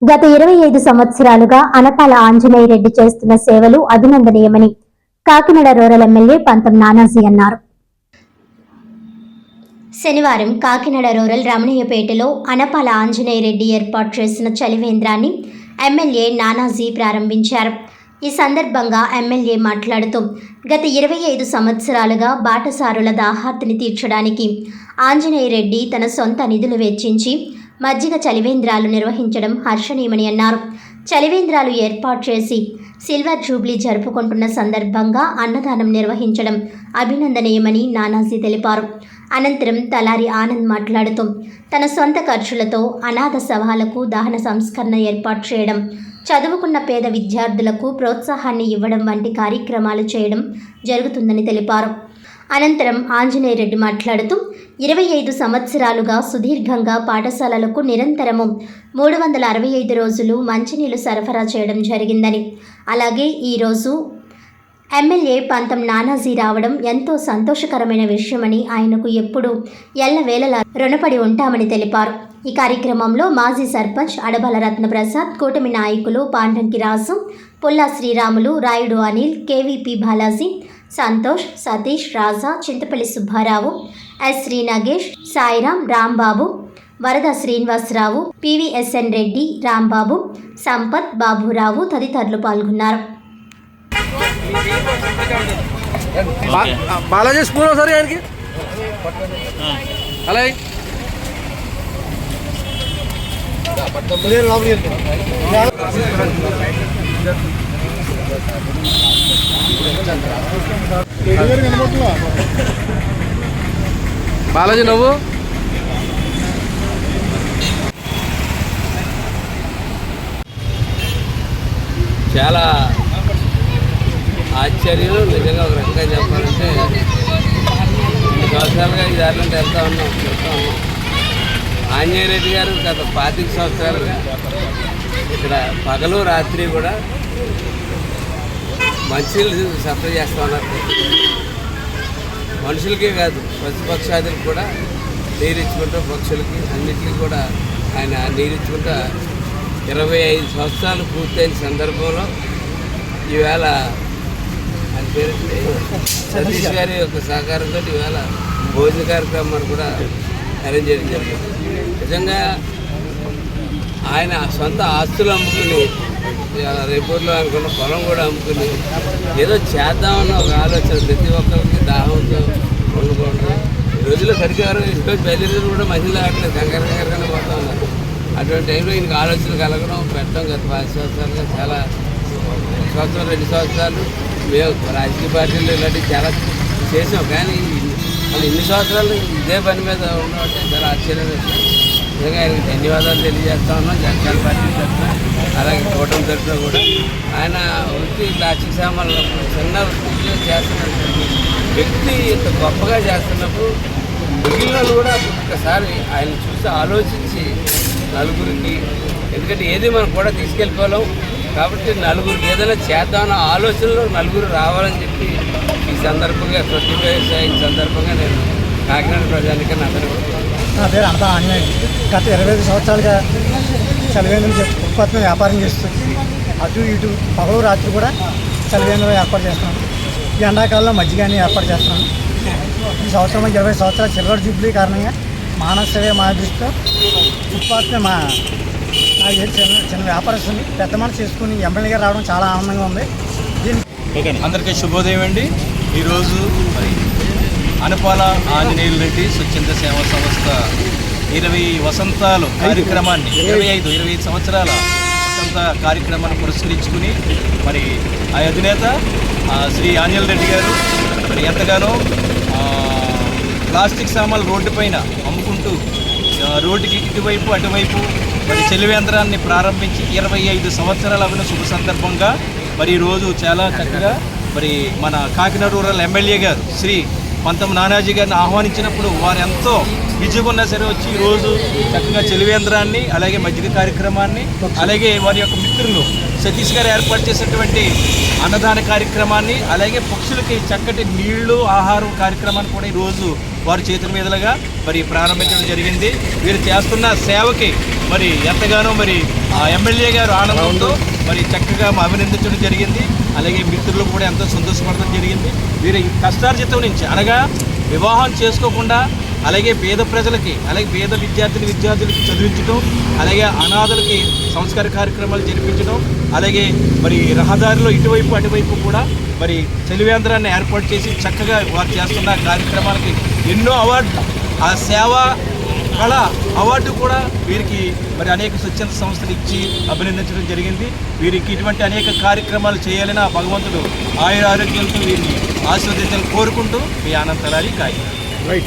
గత 25 సంవత్సరాలుగా అనపాల ఆంజనేయ రెడ్డి చేస్తున్న సేవలు అభినందనీయమని కాకినాడ రూరల్ ఎమ్మెల్యే పంతం నానాజీ అన్నారు. శనివారం కాకినాడ రూరల్ రమణయ్యపేటలో అనపాల ఆంజనేయ రెడ్డి ఏర్పాటు చేసిన చలివేంద్రాన్ని ఎమ్మెల్యే నానాజీ ప్రారంభించారు. ఈ సందర్భంగా ఎమ్మెల్యే మాట్లాడుతూ గత 25 సంవత్సరాలుగా బాటసారుల దాహార్తిని తీర్చడానికి ఆంజనేయ రెడ్డి తన సొంత నిధులు వెచ్చించి మజ్జిగ చలివేంద్రాలు నిర్వహించడం హర్షణీయమని అన్నారు. చలివేంద్రాలు ఏర్పాటు చేసి సిల్వర్ జూబ్లీ జరుపుకుంటున్న సందర్భంగా అన్నదానం నిర్వహించడం అభినందనీయమని నానాజీ తెలిపారు. అనంతరం తలారి ఆనంద్ మాట్లాడుతూ తన సొంత ఖర్చులతో అనాథ శవాలకు దహన సంస్కరణ ఏర్పాటు చేయడం, చదువుకున్న పేద విద్యార్థులకు ప్రోత్సాహాన్ని ఇవ్వడం వంటి కార్యక్రమాలు చేయడం జరుగుతుందని తెలిపారు. అనంతరం ఆంజనేయ రెడ్డి మాట్లాడుతూ 25 సంవత్సరాలుగా సుదీర్ఘంగా పాఠశాలలకు నిరంతరము 365 రోజులు మంచినీళ్లు సరఫరా చేయడం జరిగిందని, అలాగే ఈరోజు ఎమ్మెల్యే పంతం నానాజీ రావడం ఎంతో సంతోషకరమైన విషయమని, ఆయనకు ఎప్పుడూ ఎల్లవేళలా రుణపడి ఉంటామని తెలిపారు. ఈ కార్యక్రమంలో మాజీ సర్పంచ్ అడబల రత్నప్రసాద్, కూటమి నాయకులు పాండంకి రాజు, పుల్లా శ్రీరాములు, రాయుడు అనిల్, కేవీపీ బాలాజీ, సంతోష్, సతీష్, రాజా, చింతపల్లి సుబ్బారావు, ఎస్ శ్రీ నగేష్, సాయిరాం, రాంబాబు, వరద శ్రీనివాసరావు, పివిఎస్ఎన్ రెడ్డి, రాంబాబు, సంపత్, బాబురావు తదితరులు పాల్గొన్నారు. బాలాజీ స్కూల్ ఒకసారి ఆయనకి అలాగే బాలాజీ నువ్వు చాలా ఆశ్చర్యం. నిజంగా ఒక రకంగా చెప్పాలంటే 2 సంవత్సరాలుగా ఈ దారిలో వెళ్తా ఉన్నాం. ఆంజనేయ రెడ్డి గారు గత 25 సంవత్సరాలుగా ఇక్కడ పగలు రాత్రి కూడా మంచినీళ్ళు సప్లై చేస్తూ ఉన్నారు. మనుషులకే కాదు, పశుపక్షాదులకు కూడా నీరిచ్చుకుంటూ, పక్షులకి అన్నింటికి కూడా ఆయన నీరిచ్చుకుంటూ 25 సంవత్సరాలు పూర్తయిన సందర్భంలో ఈవేళ ఆయన పేరు సతీష్ గారి యొక్క సహకారంతో ఈవేళ భోజన కార్యక్రమాన్ని కూడా అరేంజ్ చేయడం జరిగింది. నిజంగా ఆయన సొంత ఆస్తులు అమ్ముకుని, రేపూర్లో అనుకున్న పొలం కూడా అమ్ముకుని ఏదో చేద్దామన్న ఒక ఆలోచన, ప్రతి ఒక్కరికి దాహంతో ఉండకూడదు. ఈ రోజుల్లో సరిగ్గా ఇంట్లో బయలుదేరి కూడా మహిళలు ఆడలేదు, కంగారుగానే పోతా ఉన్నారు. అటువంటి టైంలో ఈయనకి ఆలోచన కలగడం పెట్టడం గత 5 సంవత్సరాలుగా చాలా 1 సంవత్సరం 2 సంవత్సరాలు మేము రాజకీయ పార్టీలు ఇలాంటివి చాలా చేసాం. కానీ వాళ్ళు ఇన్ని సంవత్సరాలు ఇదే పని మీద ఉండడం అంటే చాలా ఆశ్చర్యం వేస్తాం. నిజంగా ఆయనకి ధన్యవాదాలు తెలియజేస్తా ఉన్నాం. జనసేన పార్టీ తరఫున, అలాగే కూటమి తరఫున కూడా. ఆయన వృత్తి ప్లాస్టిక్ సామాన్లు చిన్న వృత్తిలో చేస్తున్నటువంటి వ్యక్తి ఇంత గొప్పగా చేస్తున్నప్పుడు మిగిలిన వాళ్ళు కూడా ఒక్కసారి ఆయన చూసి ఆలోచించి నలుగురికి, ఎందుకంటే ఏది మనం కూడా తీసుకెళ్ళిపోలేం కాబట్టి నలుగురికి ఏదైనా చేద్దామన్న ఆలోచనలో నలుగురు రావాలని చెప్పి ఈ సందర్భంగా ప్రతిభాసాయి సందర్భంగా నేను కాకినాడ ప్రజానికని అందరూ. నా పేరు అనపా ఆంజనేయ. గత 25 సంవత్సరాలుగా చలివేంద్రం ఉత్పత్తి వ్యాపారం చేస్తూ అటు ఇటు పగలు రాత్రి కూడా చలివేంద్రం ఏర్పాటు చేస్తున్నాను. ఈ ఎండాకాలంలో మజ్జిగాని ఏర్పాటు చేస్తున్నాను. ఈ సంవత్సరం 20 సంవత్సరాల సిల్వర్ జూబ్లీ కారణంగా మానవ సేవే మా దృష్టితో ఫుట్పాత్ని నాకు చిన్న వ్యాపారస్తుంది పెద్ద మనసు చేసుకుని ఎమ్మెల్యేగా రావడం చాలా ఆనందంగా ఉంది. అందరికీ శుభోదయం అండి. ఈరోజు మరి అనపాల ఆంజనేయులు రెడ్డి స్వచ్ఛంద సేవా సంస్థ 20 వసంతాలు కార్యక్రమాన్ని 25 సంవత్సరాల వసంత కార్యక్రమాన్ని పురస్కరించుకుని మరి ఆ అధినేత శ్రీ ఆంజనేయ రెడ్డి గారు మరి ఎంతగానో ప్లాస్టిక్ సామాన్లు రోడ్డు పైన అమ్ముకుంటూ రోడ్డుకి ఇటువైపు అటువైపు మరి చలివేంద్రాన్ని ప్రారంభించి 25 సంవత్సరాల అవిన శుభ సందర్భంగా మరి ఈరోజు చాలా చక్కగా మరి మన కాకినాడ రూరల్ ఎమ్మెల్యే గారు శ్రీ పంతం నానాజీ గారిని ఆహ్వానించినప్పుడు వారు ఎంతో బిజీగా ఉన్నా సరే వచ్చి ఈరోజు చక్కగా చలివేంద్రాన్ని, అలాగే మజ్జిగ కార్యక్రమాన్ని, అలాగే వారి యొక్క మిత్రులు సతీష్ గారు ఏర్పాటు చేసినటువంటి అన్నదాన కార్యక్రమాన్ని, అలాగే పక్షులకి చక్కటి నీళ్లు ఆహారం కార్యక్రమాన్ని కూడా ఈరోజు వారి చేతుల మీదుగా మరి ప్రారంభించడం జరిగింది. వీరు చేస్తున్న సేవకి మరి ఎంతగానో మరి ఎమ్మెల్యే గారు ఆనందంతో మరి చక్కగా అభినందించడం జరిగింది. అలాగే మిత్రులు కూడా ఎంతో సంతోషపడడం జరిగింది. వీరి కష్టార్జితం నుంచి అనగా వివాహం చేసుకోకుండా అలాగే పేద ప్రజలకి, అలాగే పేద విద్యార్థులకి చదివించడం, అలాగే అనాథలకి సంస్కార కార్యక్రమాలు జరిపించడం, అలాగే మరి రహదారిలో ఇటువైపు అటువైపు కూడా మరి చలివేంద్రాన్ని ఏర్పాటు చేసి చక్కగా వారు చేస్తున్న కార్యక్రమాలకి ఎన్నో అవార్డులు, ఆ సేవా కళ అవార్డు కూడా వీరికి మరి అనేక స్వచ్ఛంద సంస్థలు ఇచ్చి అభినందించడం జరిగింది. వీరికి ఇటువంటి అనేక కార్యక్రమాలు చేయాలని ఆ భగవంతుడు ఆయుర ఆరోగ్యాలతో వీరిని ఆశీర్వదించాలని కోరుకుంటూ మీ ఆనంద్ తలారి కాయ.